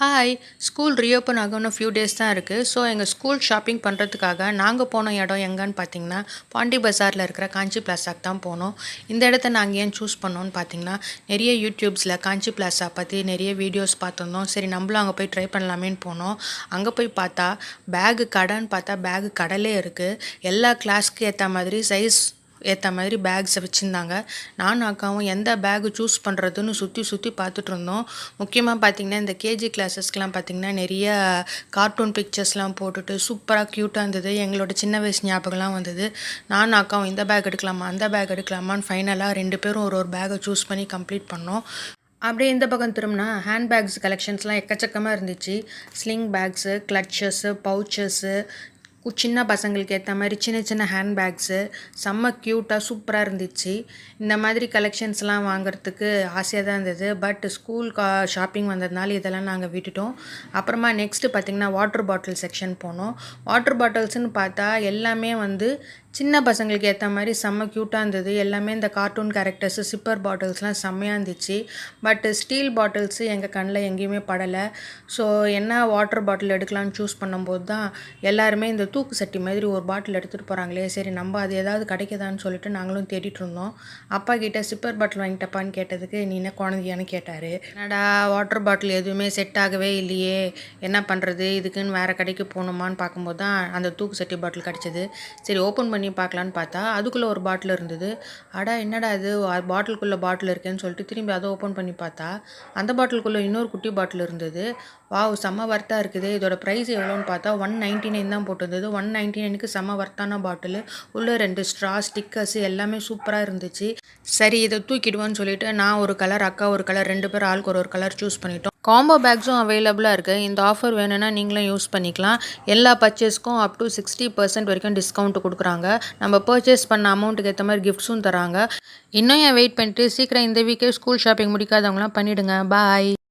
Hi school reopen ஆக இன்னும் few days தான் இருக்குது. ஸோ எங்கள் ஸ்கூல் ஷாப்பிங் பண்ணுறதுக்காக நாங்கள் போன இடம் எங்கன்னு பார்த்தீங்கன்னா பாண்டி பஜாரில் இருக்கிற காஞ்சி பிளாஸாக்கு தான் போனோம். இந்த இடத்த நாங்கள் ஏன் சூஸ் பண்ணோன்னு பார்த்தீங்கன்னா நிறைய யூடியூப்ஸில் காஞ்சி பிளாஸா பற்றி நிறைய வீடியோஸ் பார்த்துருந்தோம். சரி நம்மளும் அங்கே போய் ட்ரை பண்ணலாமேன்னு போனோம். அங்கே போய் பார்த்தா பேகு கடைன்னு பார்த்தா பேகு கடையிலே இருக்குது. எல்லா கிளாஸ்க்கு ஏற்ற மாதிரி சைஸ் ஏற்ற மாதிரி பேக்ஸை வச்சுருந்தாங்க. நானும் அக்காவும் எந்த பேகு சூஸ் பண்ணுறதுன்னு சுற்றி சுற்றி பார்த்துட்டு இருந்தோம். முக்கியமாக பார்த்திங்கன்னா இந்த கேஜி கிளாஸஸ்க்கெலாம் பார்த்திங்கன்னா நிறைய கார்ட்டூன் பிக்சர்ஸ்லாம் போட்டுட்டு சூப்பராக க்யூட்டாக இருந்தது. எங்களோட சின்ன வயசு ஞாபகம்லாம் வந்தது. நானும் அக்காவும் இந்த பேக் எடுக்கலாமா அந்த பேக் எடுக்கலாமான்னு ஃபைனலாக 2 பேரும் ஒரு பேக்கை சூஸ் பண்ணி கம்ப்ளீட் பண்ணோம். அப்படியே இந்த பக்கம் திரும்பினா ஹேண்ட் பேக்ஸ் கலெக்ஷன்ஸ்லாம் எக்கச்சக்கமாக இருந்துச்சு. ஸ்லிங் பேக்ஸு, கிளட்சஸ்ஸு, பவுச்சஸ்ஸு, சின்ன பசங்களுக்கு ஏற்ற மாதிரி சின்ன சின்ன ஹேண்ட் பேக்ஸு செம்ம க்யூட்டாக சூப்பராக இருந்துச்சு. இந்த மாதிரி கலெக்ஷன்ஸ்லாம் வாங்குறதுக்கு ஆசையாக தான் இருந்தது. பட் ஸ்கூல் ஷாப்பிங் வந்ததுனால இதெல்லாம் நாங்கள் விட்டுட்டோம். அப்புறமா நெக்ஸ்ட்டு பார்த்திங்கன்னா வாட்டர் பாட்டில் செக்ஷன் போனோம். வாட்டர் பாட்டில்ஸ்னு பார்த்தா எல்லாமே சின்ன பசங்களுக்கு ஏற்ற மாதிரி செம்ம க்யூட்டாக இருந்தது. எல்லாமே இந்த கார்ட்டூன் கேரக்டர்ஸு, சிப்பர் பாட்டில்ஸ்லாம் செம்மையாக இருந்துச்சு. பட் ஸ்டீல் பாட்டில்ஸு எங்கள் கண்ணில் எங்கேயுமே படலை. ஸோ என்ன வாட்டர் பாட்டில் எடுக்கலான்னு சூஸ் பண்ணும்போது தான் எல்லாருமே இந்த தூக்கு சட்டி மாதிரி ஒரு பாட்டில் எடுத்துகிட்டு போகிறாங்களே, சரி நம்ம அது ஏதாவது கிடைக்குதான்னு சொல்லிட்டு நாங்களும் தேடிட்டு இருந்தோம். அப்பா கிட்டே சிப்பர் பாட்டில் வாங்கிட்டப்பான்னு கேட்டதுக்கு நீ என்ன குழந்தையான்னு கேட்டார். என்னடா வாட்டர் பாட்டில் எதுவுமே செட் ஆகவே இல்லையே, என்ன பண்ணுறது, இதுக்குன்னு வேறு கடைக்கு போகணுமான்னு பார்க்கும்போது தான் அந்த தூக்கு சட்டி பாட்டில் கிடச்சிது. சரி ஓப்பன் பண்ணி பார்க்கலான்னு பார்த்தா அதுக்குள்ளே ஒரு பாட்டில் இருந்தது. அடா என்னடா இது பாட்டிலுக்குள்ளே பாட்டில் இருக்கேன்னு சொல்லிட்டு திரும்பி அதை ஓப்பன் பண்ணி பார்த்தா அந்த பாட்டிலுக்குள்ளே இன்னொரு குட்டி பாட்டில் இருந்தது. வாவ் செம்ம வர்த்தாக இருக்குது. இதோட ப்ரைஸ் எவ்வளோன்னு பார்த்தா 199 தான் போட்டிருந்தது. 199க்கு செம்ம வர்த்தான பாட்டில். உள்ளே 2 ஸ்ட்ரா, ஸ்டிக்கர்ஸ் எல்லாமே சூப்பராக இருந்துச்சு. சரி இதை தூக்கிடுவோன்னு சொல்லிட்டு நான் ஒரு கலர், அக்கா ஒரு கலர், 2 பேர் ஆளுக்கு ஒரு கலர் சூஸ் பண்ணிட்டோம். காம்போ பேக்ஸும் அவைலபிளாக இருக்குது. இந்த ஆஃபர் வேணும்னா நீங்களும் யூஸ் பண்ணிக்கலாம். எல்லா பர்ச்சேஸ்க்கும் அப் டு 60% வரைக்கும் டிஸ்கவுண்ட் கொடுக்குறாங்க. நம்ம பர்ச்சேஸ் பண்ண அமௌண்ட்டுக்கு ஏற்ற மாதிரி கிஃப்ட்ஸும் தராங்க. இன்னும் ஏன் வெயிட் பண்ணிட்டு சீக்கிரம் இந்த வீக்கே ஸ்கூல் ஷாப்பிங் முடிக்காதவங்களாம் பண்ணிவிடுங்க. பாய்.